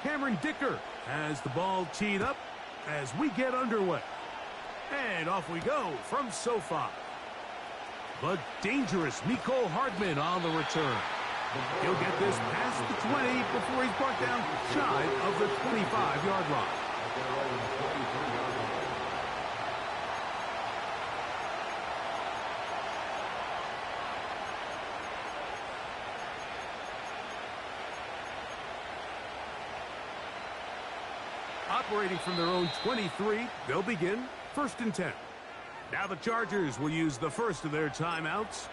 Cameron Dicker has the ball teed up as we get underway. And off we go from SoFi. The dangerous Mecole Hardman on the return. He'll get this past the 20 before he's brought down shy of the 25-yard line. Operating from their own 23, they'll begin 1st and 10. Now the Chargers will use the first of their timeouts.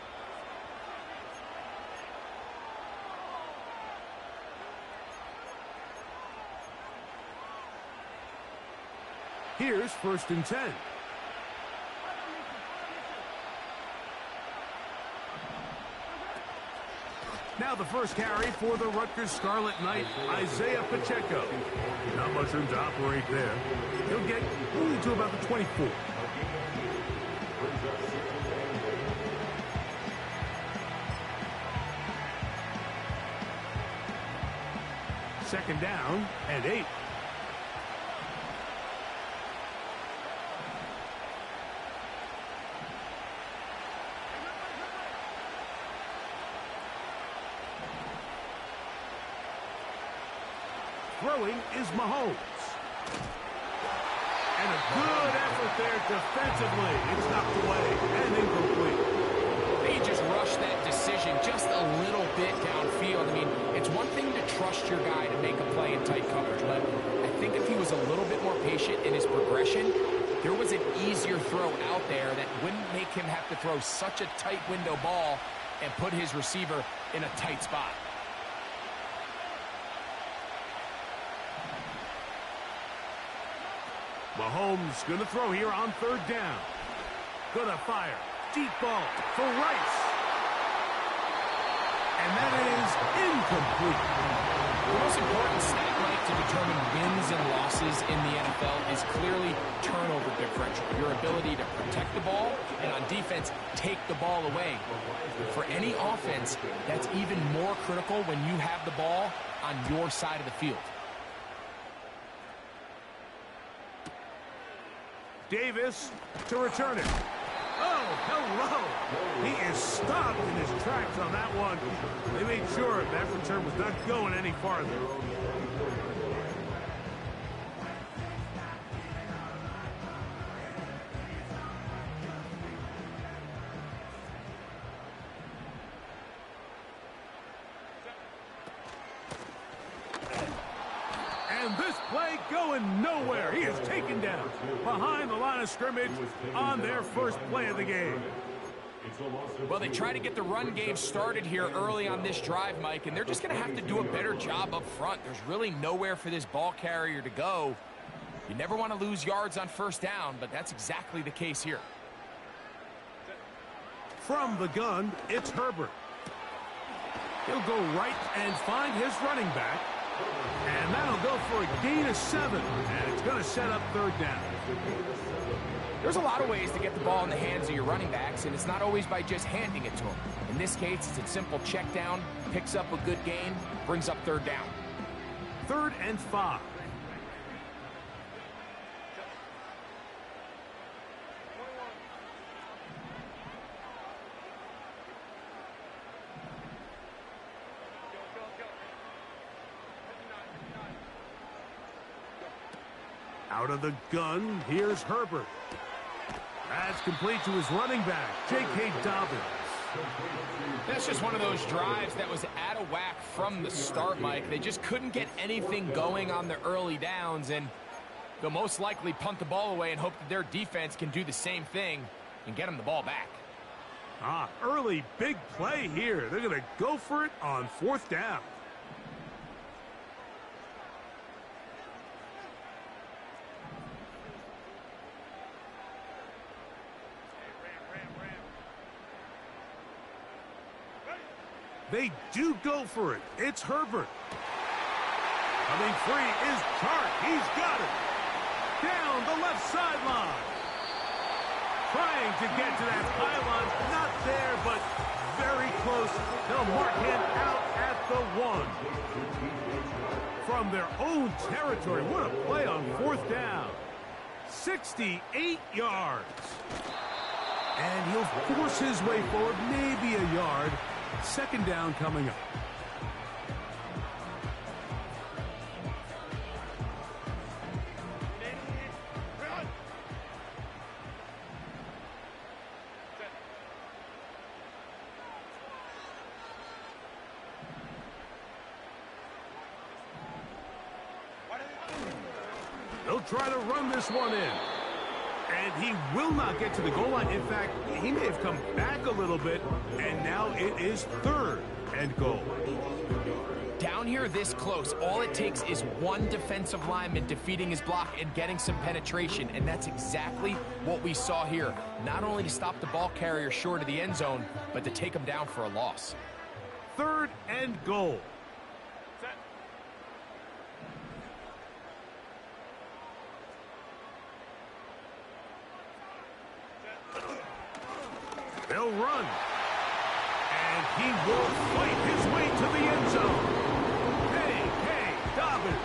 Here's 1st and 10. Now the first carry for the Rutgers Scarlet Knight, Isaiah Pacheco. Not much room to operate there. He'll get only to about the 24. Second down and 8. Throwing is Mahomes. And a good effort there defensively. It's knocked away and incomplete. They just rushed that decision just a little bit downfield. I mean, it's one thing to trust your guy to make a play in tight coverage, but I think if he was a little bit more patient in his progression, there was an easier throw out there that wouldn't make him have to throw such a tight window ball and put his receiver in a tight spot. Mahomes going to throw here on 3rd down. Going to fire. Deep ball for Rice. And that is incomplete. The most important stat, Mike, to determine wins and losses in the NFL is clearly turnover differential. Your ability to protect the ball and on defense, take the ball away. For any offense, that's even more critical when you have the ball on your side of the field. Davis to return it. Oh, hello. He is stopped in his tracks on that one. They made sure that return was not going any farther. And this play going nowhere. He is taken down behind the line of scrimmage on their first play of the game. Well, they try to get the run game started here early on this drive, Mike, and they're just going to have to do a better job up front. There's really nowhere for this ball carrier to go. You never want to lose yards on 1st down, but that's exactly the case here. From the gun, it's Herbert. He'll go right and find his running back. And that'll go for a gain of 7. And it's going to set up 3rd down. There's a lot of ways to get the ball in the hands of your running backs, and it's not always by just handing it to them. In this case, it's a simple check down, picks up a good gain, brings up 3rd down. 3rd and 5. Out of the gun, here's Herbert. That's complete to his running back, J.K. Dobbins. That's just one of those drives that was out of whack from the start, Mike. They just couldn't get anything going on the early downs, and they'll most likely punt the ball away and hope that their defense can do the same thing and get them the ball back. Early big play here. They're going to go for it on 4th down. They do go for it. It's Herbert. Coming free is Chark. He's got it. Down the left sideline. Trying to get to that pylon. Not there, but very close. They'll mark him out at the 1. From their own territory, what a play on 4th down. 68 yards. And he'll force his way forward, maybe a yard. 2nd down coming up. They'll try to run this one in. And he will not get to the goal line. In fact, he may have come back a little bit, and now it is 3rd and goal. Down here this close, all it takes is one defensive lineman defeating his block and getting some penetration, and that's exactly what we saw here. Not only to stop the ball carrier short of the end zone, but to take him down for a loss. 3rd and goal. They'll run. And he will fight his way to the end zone. Hey, Dobbins.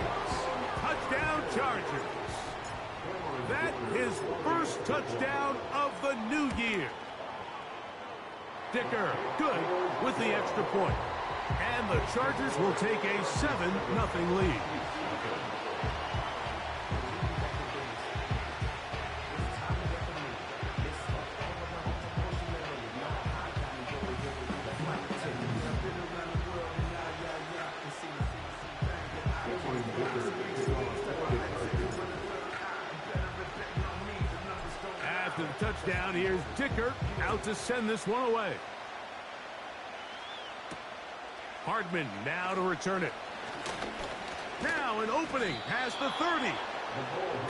Touchdown Chargers. That is first touchdown of the new year. Dicker, good with the extra point. And the Chargers will take a 7-0 lead. After the touchdown, here's Dicker out to send this one away. Hardman now to return it. Now an opening past the 30.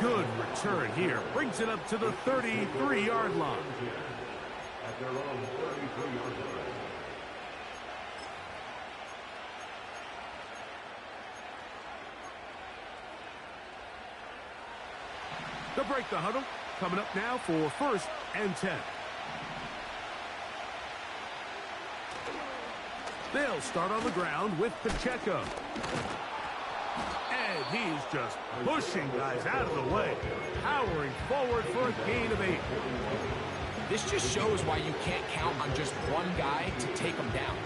Good return here. Brings it up to the 33-yard line. At their own 33-yard line. They'll break the huddle. Coming up now for 1st and 10. They'll start on the ground with Pacheco. And he's just pushing guys out of the way. Powering forward for a gain of 8. This just shows why you can't count on just one guy to take him down.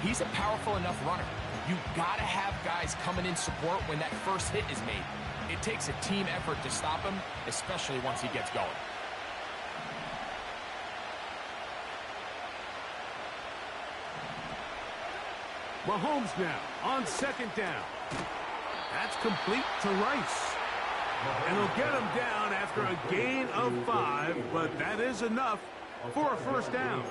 He's a powerful enough runner. You gotta have guys coming in support when that first hit is made. It takes a team effort to stop him, especially once he gets going. Mahomes now on 2nd down. That's complete to Rice. And he'll get him down after a gain of 5, but that is enough for a 1st down.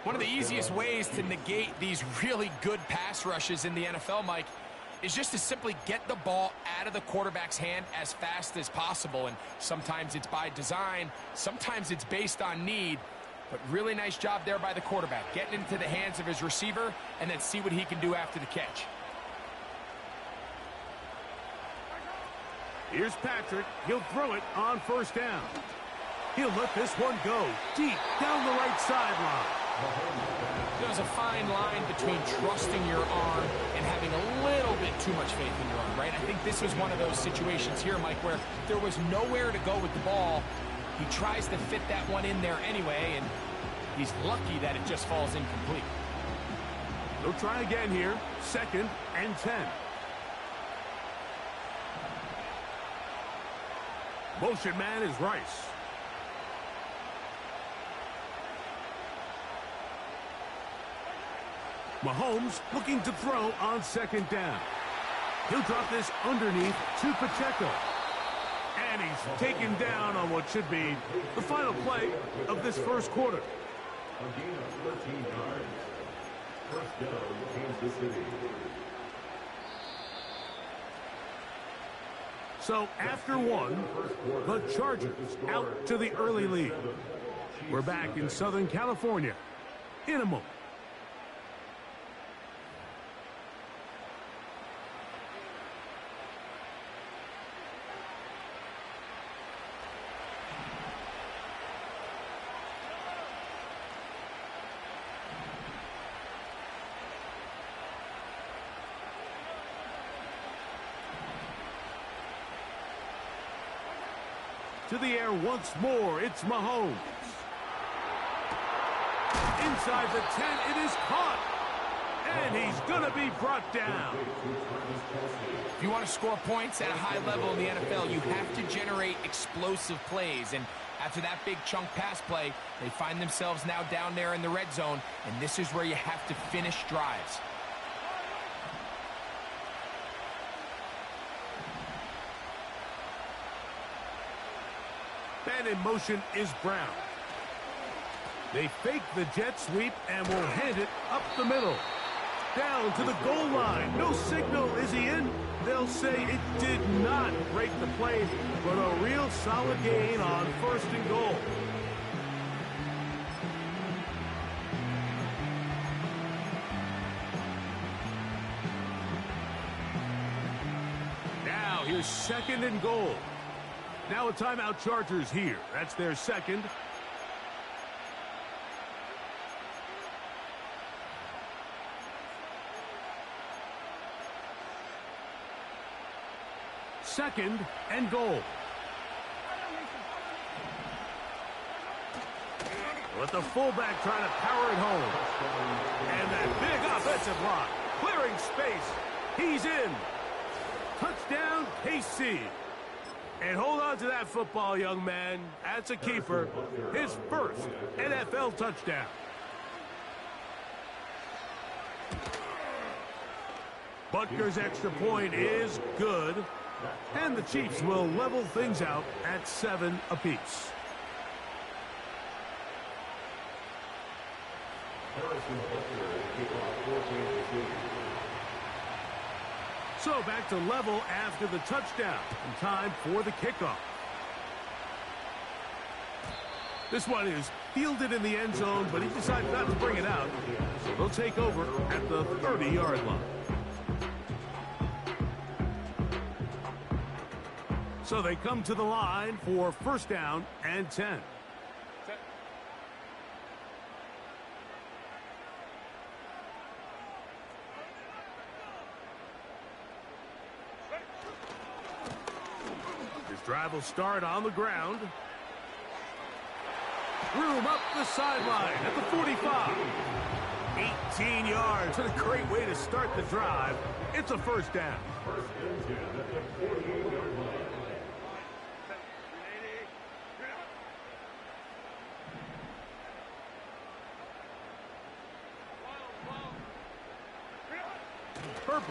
One of the easiest ways to negate these really good pass rushes in the NFL, Mike, is just to simply get the ball out of the quarterback's hand as fast as possible. And sometimes it's by design, sometimes it's based on need. But really nice job there by the quarterback, getting into the hands of his receiver and then see what he can do after the catch. Here's Patrick. He'll throw it on 1st down. He'll let this one go deep down the right sideline. There's a fine line between trusting your arm and having a little bit too much faith in your arm, right? I think this was one of those situations here, Mike, where there was nowhere to go with the ball. He tries to fit that one in there anyway, and he's lucky that it just falls incomplete. They'll try again here. 2nd and 10. Motion man is Rice. Mahomes looking to throw on 2nd down. He'll drop this underneath to Pacheco. And he's taken down on what should be the final play of this 1st quarter. A gain of 13 yards. 1st down, Kansas City. So after 1, the Chargers out to the early lead. We're back in Southern California in a moment. To the air once more, it's Mahomes. Inside the 10, it is caught. And he's going to be brought down. If you want to score points at a high level in the NFL, you have to generate explosive plays. And after that big chunk pass play, they find themselves now down there in the red zone, and this is where you have to finish drives. And in motion is Brown. They fake the jet sweep and will hand it up the middle. Down to the goal line. No signal. Is he in? They'll say it did not break the play, but a real solid gain on 1st and goal. Now here's 2nd and goal. Now a timeout, Chargers here. That's their 2nd. Second and goal. With the fullback trying to power it home. And that big offensive block. Clearing space. He's in. Touchdown, KC. And hold on to that football, young man. That's a keeper. His first NFL touchdown. Butker's extra point is good. And the Chiefs will level things out at 7 apiece. So back to level after the touchdown. And time for the kickoff. This one is fielded in the end zone, but he decided not to bring it out. So they'll take over at the 30-yard line. So they come to the line for 1st down and 10. This drive will start on the ground. Room up the sideline at the 45. 18 yards. What a great way to start the drive. It's a 1st down. Herbert.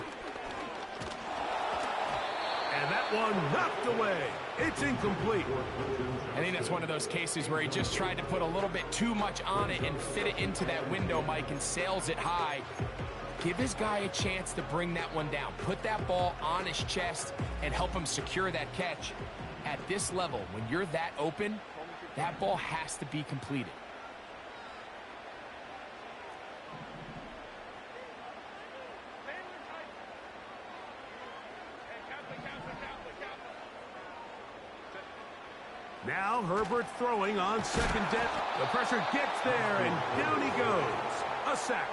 And that one knocked away. It's incomplete. I think that's one of those cases where he just tried to put a little bit too much on it and fit it into that window, Mike, and sails it high. Give his guy a chance to bring that one down. Put that ball on his chest and help him secure that catch. At this level, when you're that open, that ball has to be completed. Now Herbert throwing on 2nd down. The pressure gets there, and down he goes. A sack.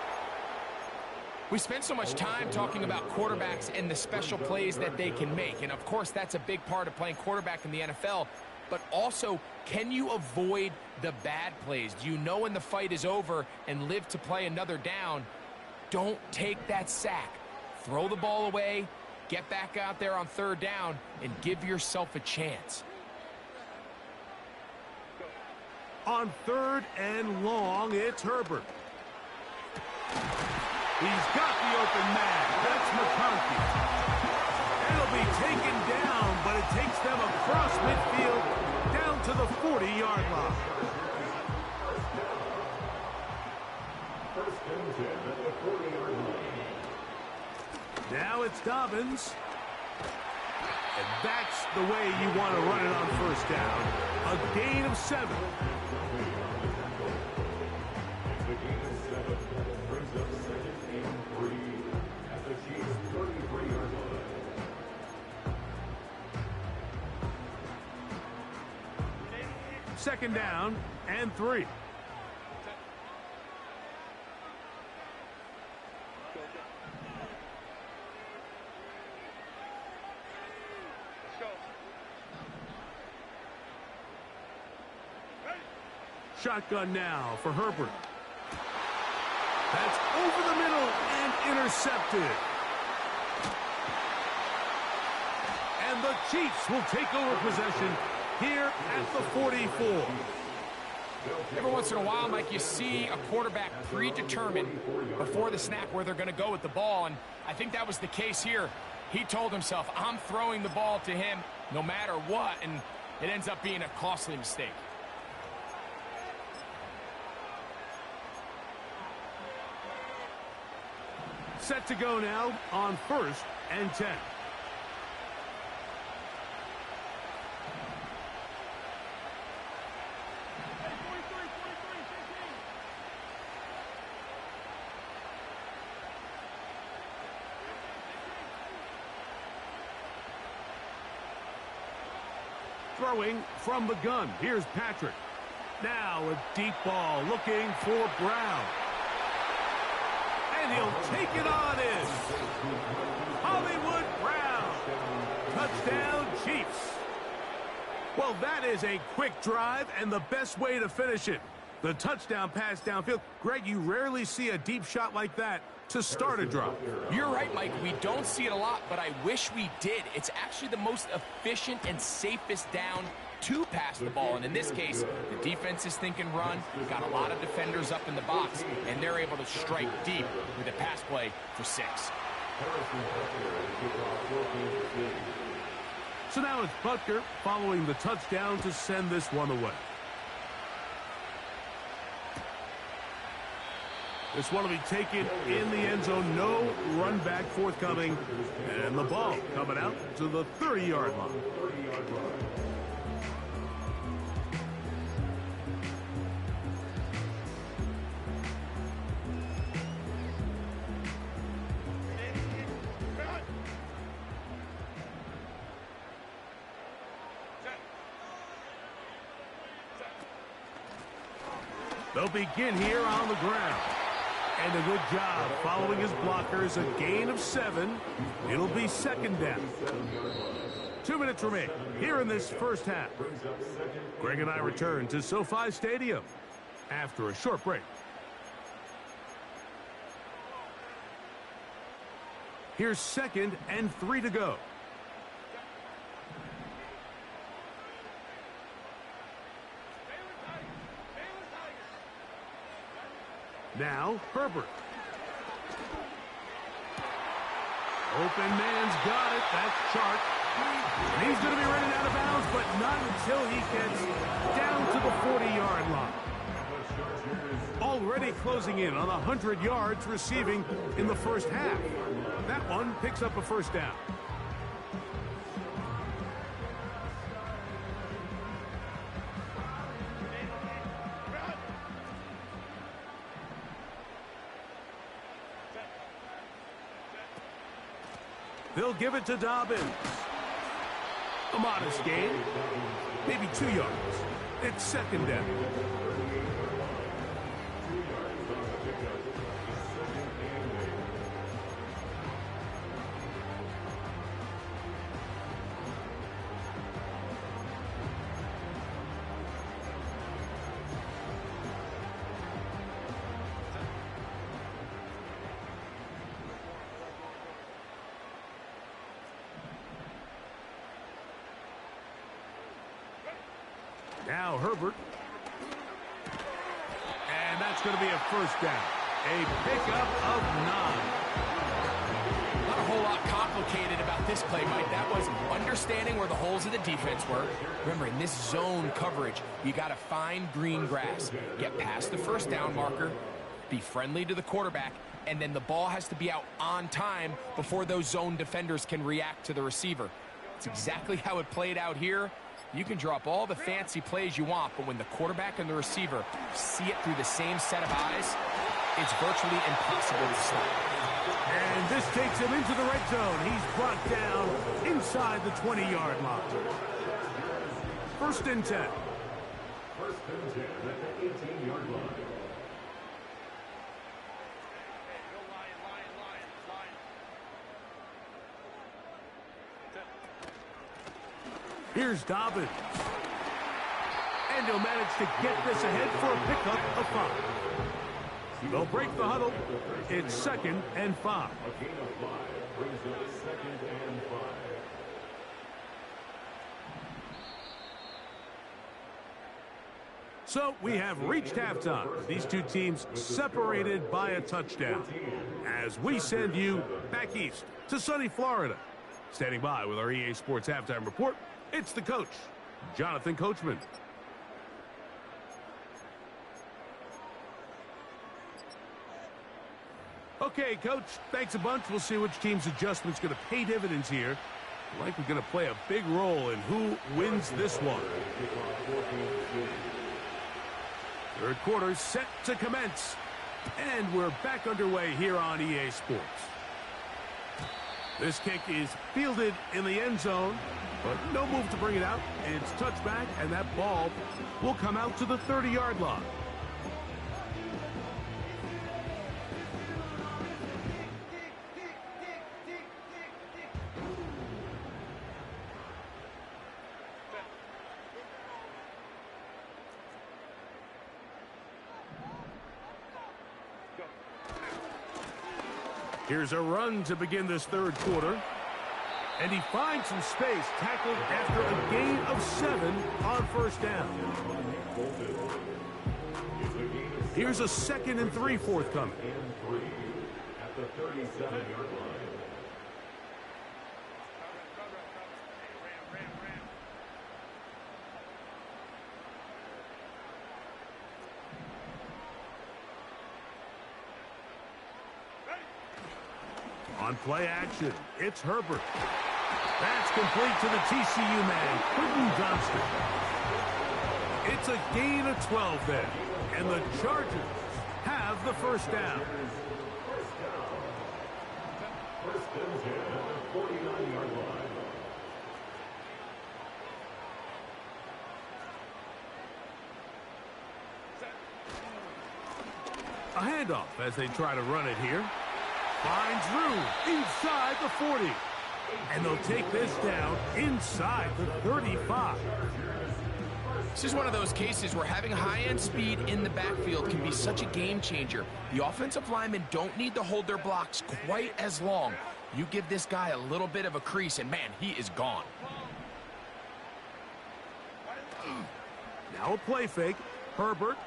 We spent so much time talking about quarterbacks and the special plays that they can make. And, of course, that's a big part of playing quarterback in the NFL. But also, can you avoid the bad plays? Do you know when the fight is over and live to play another down? Don't take that sack. Throw the ball away, get back out there on 3rd down, and give yourself a chance. On 3rd and long, it's Herbert. He's got the open man. That's McConkey. It'll be taken down, but it takes them across midfield down to the 40-yard line. Now it's Dobbins. And that's the way you want to run it on 1st down. A gain of 7. Second down and 3. Shotgun now for Herbert. That's over the middle and intercepted. And the Chiefs will take over possession here at the 44. Every once in a while, Mike, you see a quarterback predetermined before the snap where they're going to go with the ball, and I think that was the case here. He told himself, I'm throwing the ball to him no matter what, and it ends up being a costly mistake. Set to go now on 1st and 10. Throwing from the gun. Here's Patrick. Now a deep ball looking for Brown. And he'll take it on in. Hollywood Brown. Touchdown, Chiefs. Well, that is a quick drive and the best way to finish it. The touchdown pass downfield. Greg, you rarely see a deep shot like that to start a drive. You're right, Mike. We don't see it a lot, but I wish we did. It's actually the most efficient and safest down to pass the ball. And in this case, the defense is thinking run. We've got a lot of defenders up in the box, and they're able to strike deep with a pass play for 6. So now it's Butker following the touchdown to send this one away. This one will be taken in the end zone. No run back forthcoming. And the ball coming out to the 30-yard line. They'll begin here on the ground. And a good job following his blockers. A gain of 7. It'll be 2nd down. 2 minutes remain here in this first half. Greg and I return to SoFi Stadium after a short break. Here's 2nd and 3 to go. Now, Herbert. Open man's got it. That's Chark. And he's going to be running out of bounds, but not until he gets down to the 40-yard line. Already closing in on 100 yards receiving in the first half. That one picks up a 1st down. They'll give it to Dobbins. A modest gain. Maybe 2 yards. It's 2nd down. Now Herbert. And that's going to be a 1st down. A pickup of 9. Not a whole lot complicated about this play, Mike. That was understanding where the holes of the defense were. Remember, in this zone coverage, you got to find green grass. Get past the 1st down marker. Be friendly to the quarterback. And then the ball has to be out on time before those zone defenders can react to the receiver. It's exactly how it played out here. You can drop all the fancy plays you want, but when the quarterback and the receiver see it through the same set of eyes, it's virtually impossible to stop. And this takes him into the red zone. He's brought down inside the 20-yard line. 1st and 10. 1st and 10 at the 18-yard line. Here's Dobbins. And he'll manage to get this ahead for a pickup of 5. They'll break the huddle. It's 2nd and 5. A gain of 5 brings up 2nd and 5. So we have reached halftime. These two teams separated by a touchdown. As we send you back east to sunny Florida. Standing by with our EA Sports Halftime Report, it's the coach, Jonathan Coachman. Okay, Coach, thanks a bunch. We'll see which team's adjustment's going to pay dividends here. Likely going to play a big role in who wins this one. Third quarter set to commence. And we're back underway here on EA Sports. This kick is fielded in the end zone, but no move to bring it out. It's touchback, and that ball will come out to the 30-yard line. Here's a run to begin this third quarter. And he finds some space, tackled after a gain of 7 on first down. Here's a 2nd and 3 forthcoming. At the 37-yard line. On play action, it's Herbert. That's complete to the TCU man, Quentin Johnston. It's a gain of 12 there, and the Chargers have the first down. First and 10 at the 49-yard line. A handoff as they try to run it here. Finds room inside the 40. And they'll take this down inside the 35. This is one of those cases where having high-end speed in the backfield can be such a game changer. The offensive linemen don't need to hold their blocks quite as long. You give this guy a little bit of a crease, and man, he is gone. Now a play fake. Herbert.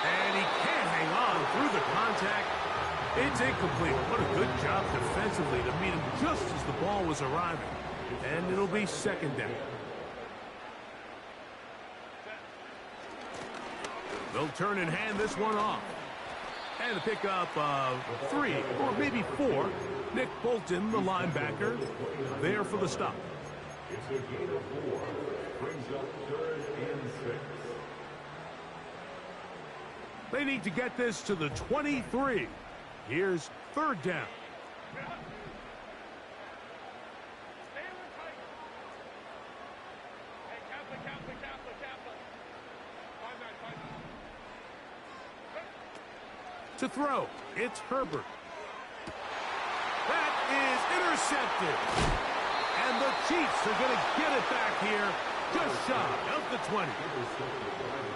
And he can't hang on through the contact. It's incomplete. What a good job defensively to meet him just as the ball was arriving. And it'll be second down. They'll turn and hand this one off. And a pickup of 3 or maybe 4. Nick Bolton, the linebacker, there for the stop. It's a gain of 4. Brings up 3rd and 6. They need to get this to the 23. Here's 3rd down. To throw, it's Herbert. That is intercepted. And the Chiefs are going to get it back here just shy of the 20.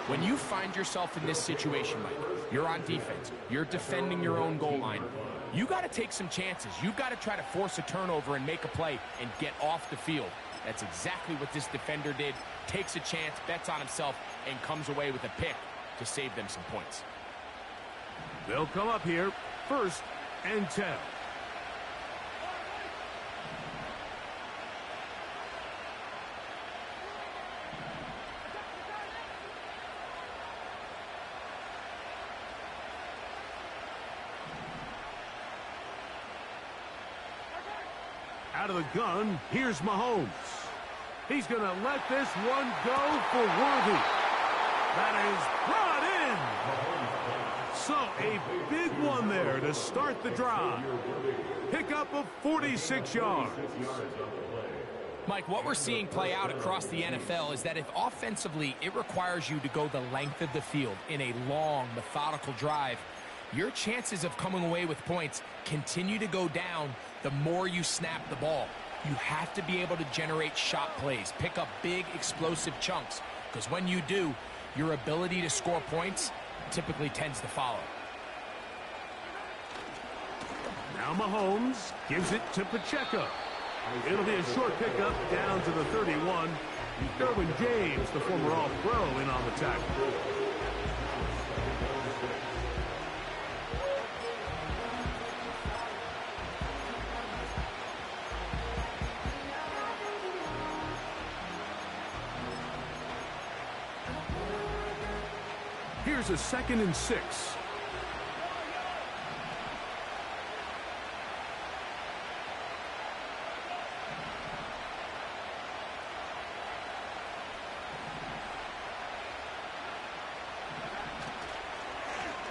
When you find yourself in this situation, Mike, you're on defense, you're defending your own goal line, you got to take some chances. You've got to try to force a turnover and make a play and get off the field. That's exactly what this defender did. Takes a chance, bets on himself, and comes away with a pick to save them some points. They'll come up here, 1st and 10. Out of the gun, here's Mahomes. He's going to let this one go for Worthy. That is brought in. So a big one there to start the drive. Pickup of 46 yards. Mike, what we're seeing play out across the NFL is that if offensively it requires you to go the length of the field in a long, methodical drive, your chances of coming away with points continue to go down the more you snap the ball. you have to be able to generate shot plays, pick up big, explosive chunks, because when you do, your ability to score points typically tends to follow. Now Mahomes gives it to Pacheco. It'll be a short pickup down to the 31. Derwin James, the former All-Pro, in on the tackle. Here's a 2nd and 6.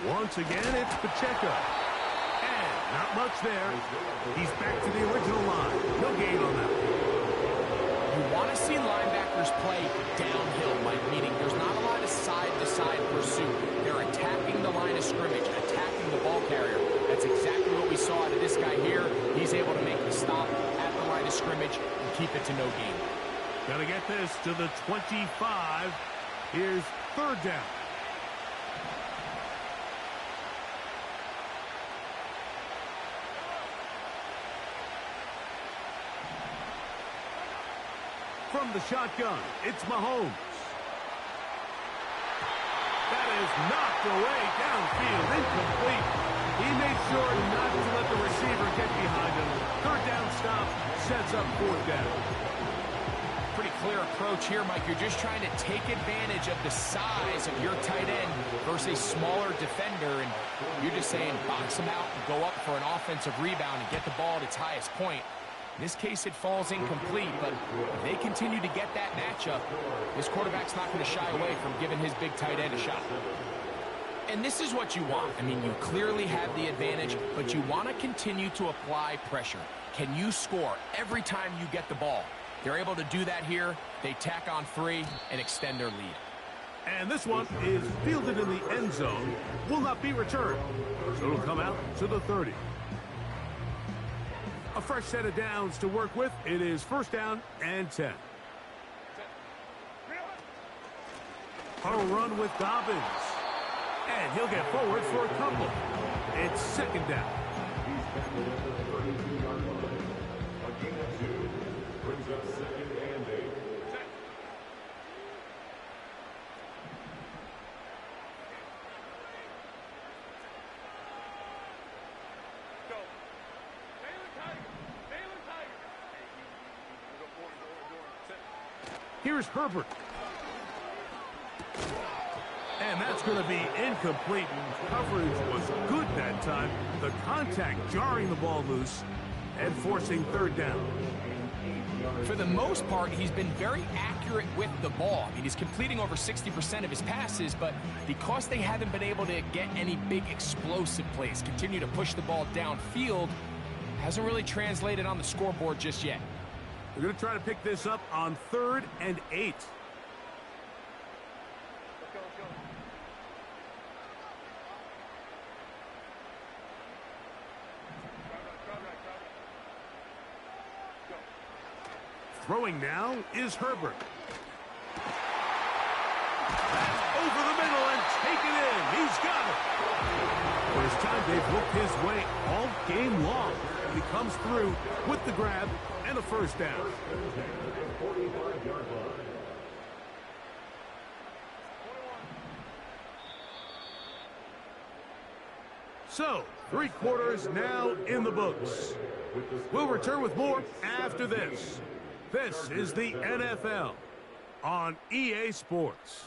Once again, it's Pacheco. And not much there. He's back to the original line. No gain on that. You want to see linebackers play downhill, Mike, meaning there's not a lot of side-to-side pursuit. They're attacking the line of scrimmage, attacking the ball carrier. That's exactly what we saw out of this guy here. He's able to make the stop at the line of scrimmage and keep it to no gain. Got to get this to the 25. Here's 3rd down. From the shotgun, it's Mahomes. That is knocked away downfield, incomplete. He made sure not to let the receiver get behind him. 3rd down stop sets up 4th down. Pretty clear approach here, Mike. You're just trying to take advantage of the size of your tight end versus a smaller defender, and you're just saying box him out and go up for an offensive rebound and get the ball at its highest point. In this case, it falls incomplete, but if they continue to get that matchup, this quarterback's not going to shy away from giving his big tight end a shot. And this is what you want. I mean, you clearly have the advantage, but you want to continue to apply pressure. Can you score every time you get the ball? They're able to do that here. They tack on 3 and extend their lead. And this one is fielded in the end zone. Will not be returned. So it'll come out to the 30. A fresh set of downs to work with. It is 1st down and 10. A run with Dobbins. And he'll get forward for a couple. It's 2nd down. Brings up 2nd and 8. Here's Herbert. And that's going to be incomplete. Coverage was good that time. The contact jarring the ball loose and forcing 3rd down. For the most part, he's been very accurate with the ball. I mean, he's completing over 60% of his passes, but because they haven't been able to get any big explosive plays, continue to push the ball downfield, hasn't really translated on the scoreboard just yet. We're going to try to pick this up on 3rd and 8. Throwing now is Herbert. That's over the middle and taken in. He's got it. First time they've looked his way all game long. He comes through with the grab and a 1st down. So, 3 quarters now in the books. We'll return with more after this. This is the NFL on EA Sports.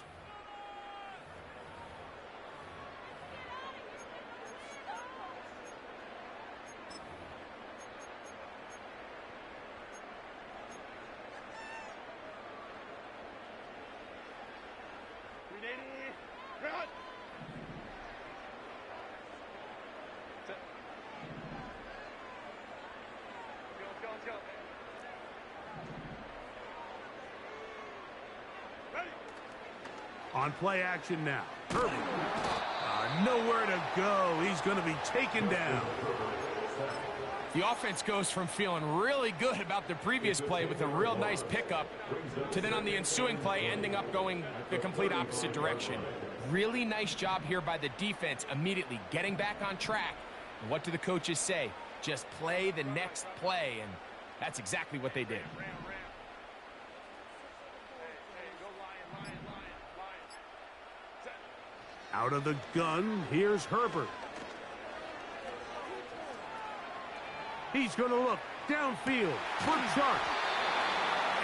On play action now. Herbert. Nowhere to go. He's going to be taken down. The offense goes from feeling really good about the previous play with a real nice pickup to then on the ensuing play ending up going the complete opposite direction. Really nice job here by the defense, immediately getting back on track. And what do the coaches say? Just play the next play, and that's exactly what they did. Out of the gun, here's Herbert. He's going to look downfield for Sharp.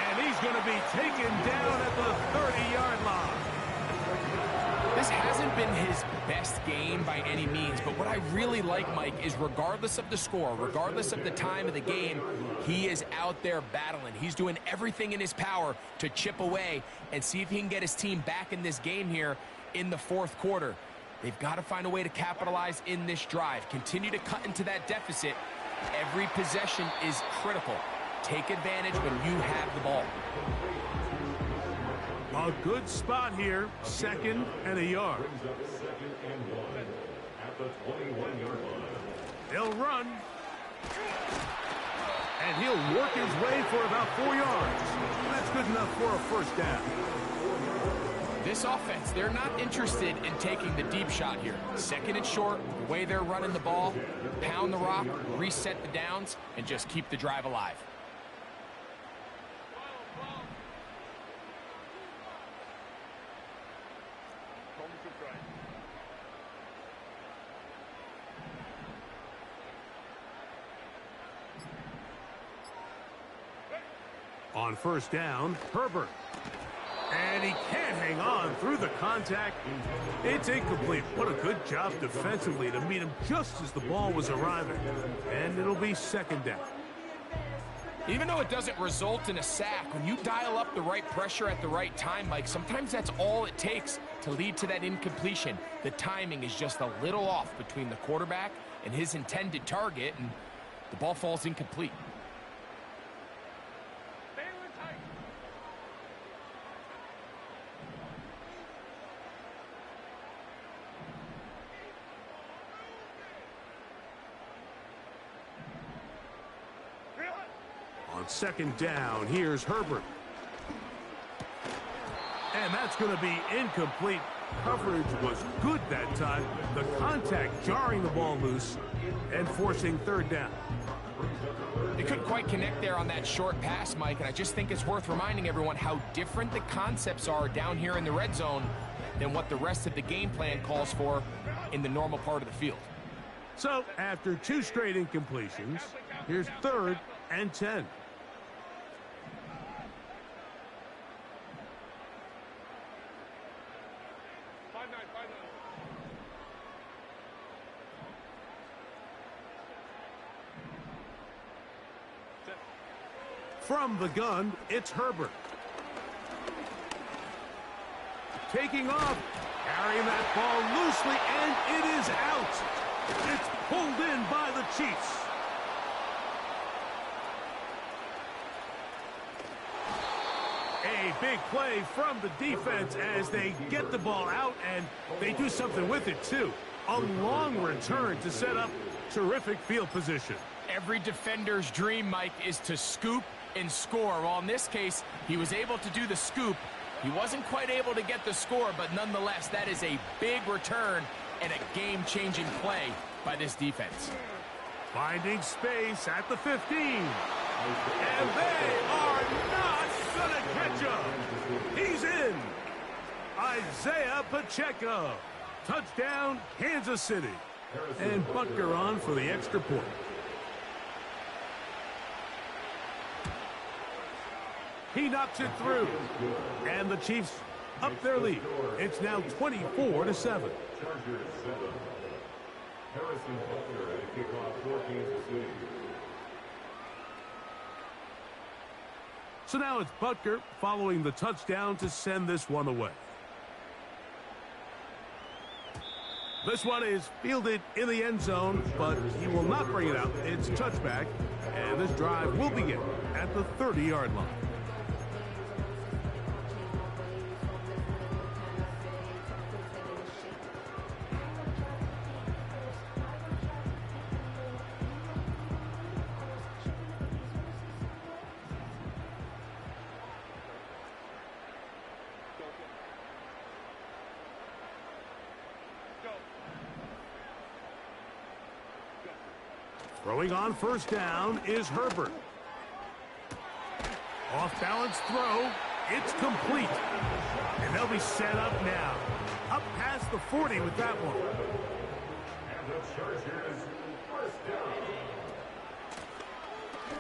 And he's going to be taken down at the 30-yard line. This hasn't been his best game by any means, but what I really like, Mike, is regardless of the score, regardless of the time of the game, he is out there battling. He's doing everything in his power to chip away and see if he can get his team back in this game here in the fourth quarter. They've got to find a way to capitalize in this drive. Continue to cut into that deficit. Every possession is critical. Take advantage when you have the ball. A good spot here, 2nd and a yard. They'll run. And he'll work his way for about 4 yards. That's good enough for a first down. This offense, they're not interested in taking the deep shot here. 2nd and short, the way they're running the ball, pound the rock, reset the downs, and just keep the drive alive. On first down, Herbert. And he can't hang on through the contact. It's incomplete. What a good job defensively to meet him just as the ball was arriving. And it'll be 2nd down. Even though it doesn't result in a sack, when you dial up the right pressure at the right time, Mike, sometimes that's all it takes to lead to that incompletion. The timing is just a little off between the quarterback and his intended target, and the ball falls incomplete. On 2nd down, here's Herbert. And that's going to be incomplete. Coverage was good that time. The contact jarring the ball loose and forcing 3rd down. They couldn't quite connect there on that short pass, Mike, and I just think it's worth reminding everyone how different the concepts are down here in the red zone than what the rest of the game plan calls for in the normal part of the field. So, after 2 straight incompletions, here's 3rd and 10. From the gun, it's Herbert. Taking off, carrying that ball loosely, and it is out. It's pulled in by the Chiefs. A big play from the defense as they get the ball out, and they do something with it, too. A long return to set up terrific field position. Every defender's dream, Mike, is to scoop and score. Well, in this case, he was able to do the scoop. He wasn't quite able to get the score, but nonetheless, that is a big return and a game-changing play by this defense. Finding space at the 15. And they are not going to catch him. He's in. Isaiah Pacheco. Touchdown, Kansas City. And Butker on for the extra point. He knocks it through. And the Chiefs up their lead. It's now 24-7. Chargers 7. Harrison Butker at a kickoff for Kansas City. So now it's Butker following the touchdown to send this one away. This one is fielded in the end zone, but he will not bring it out. It's touchback, and this drive will begin at the 30-yard line. Throwing on first down is Herbert. Off-balance throw. It's complete. And they'll be set up now. Up past the 40 with that one. And the Chargers first down.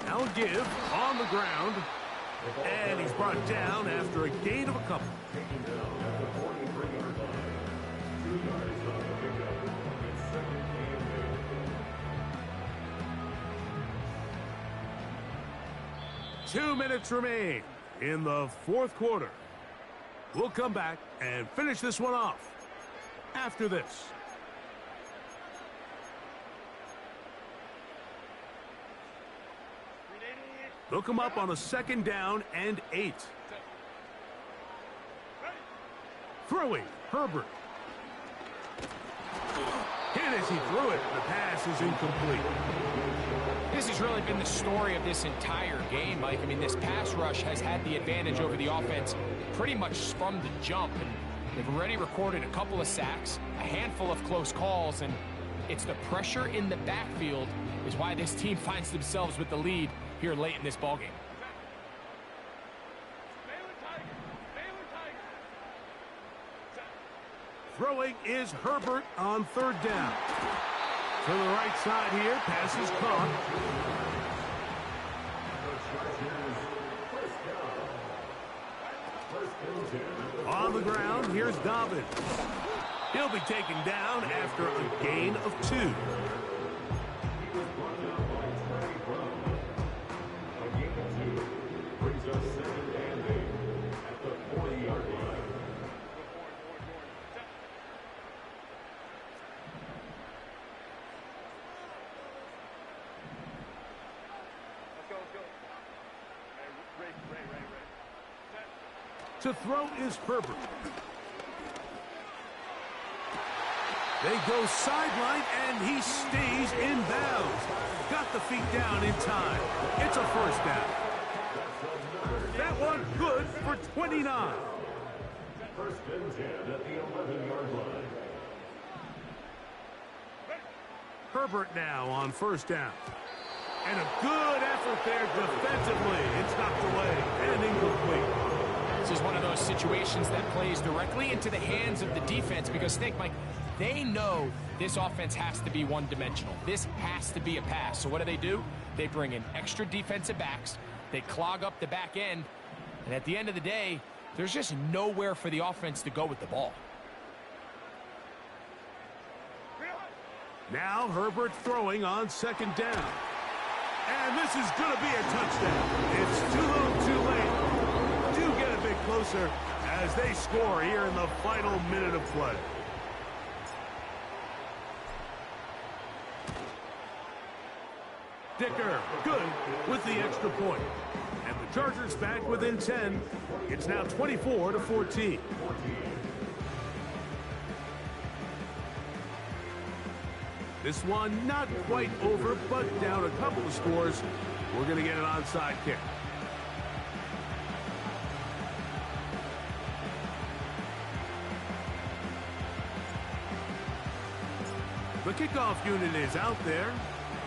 Now give on the ground. And he's brought down after a gain of a couple. Taking down at the 43-yard line. 2 yards on the pickup. It's 2nd and 8. 2 minutes remain in the fourth quarter. We'll come back and finish this one off after this. They'll come up on a 2nd down and 8. Throwing, Herbert. Hit as he threw it. The pass is incomplete. This has really been the story of this entire game, Mike. I mean, this pass rush has had the advantage over the offense pretty much from the jump. And they've already recorded a couple of sacks, a handful of close calls, and it's the pressure in the backfield is why this team finds themselves with the lead here late in this ballgame. Throwing is Herbert on 3rd down. To the right side here, pass is caught. On the ground, here's Dobbins. He'll be taken down after a gain of 2. Brings us 2nd and 8 at the 40-yard line. To throw is Herbert. They go sideline, and he stays in bounds. Got the feet down in time. It's a 1st down. That one good for 29. 1st and 10 at the 11-yard line. Herbert now on 1st down. And a good effort there defensively. It's knocked away and incomplete. This is one of those situations that plays directly into the hands of the defense because think, Mike, they know this offense has to be one-dimensional. This has to be a pass. So what do? They bring in extra defensive backs. They clog up the back end. And at the end of the day, there's just nowhere for the offense to go with the ball. Now Herbert throwing on 2nd down. And this is going to be a touchdown. It's too little too late. Do get a bit closer as they score here in the final minute of play. Dicker, good with the extra point. And the Chargers back within 10. It's now 24-14. This one not quite over, but down a couple of scores. We're going to get an onside kick. The kickoff unit is out there,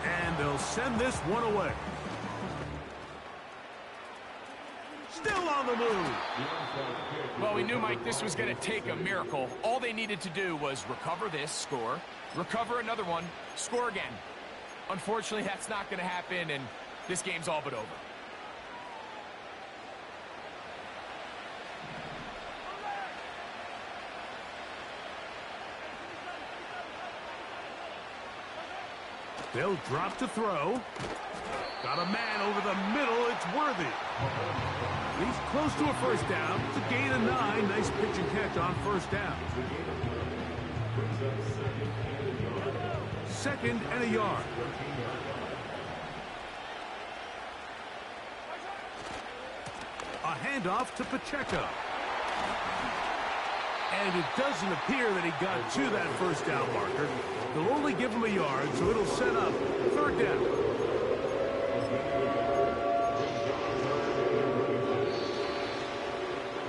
and they'll send this one away. Still on the move. Well, we knew, Mike, this was going to take a miracle. All they needed to do was recover this, score, recover another one, score again. Unfortunately, that's not going to happen, and this game's all but over. They'll drop to throw. Got a man over the middle. It's Worthy. He's close to a 1st down. It's a gain of 9. Nice pitch and catch on 1st down. 2nd and a yard. A handoff to Pacheco. And it doesn't appear that he got to that 1st down marker. They'll only give him a yard, so it'll set up 3rd down.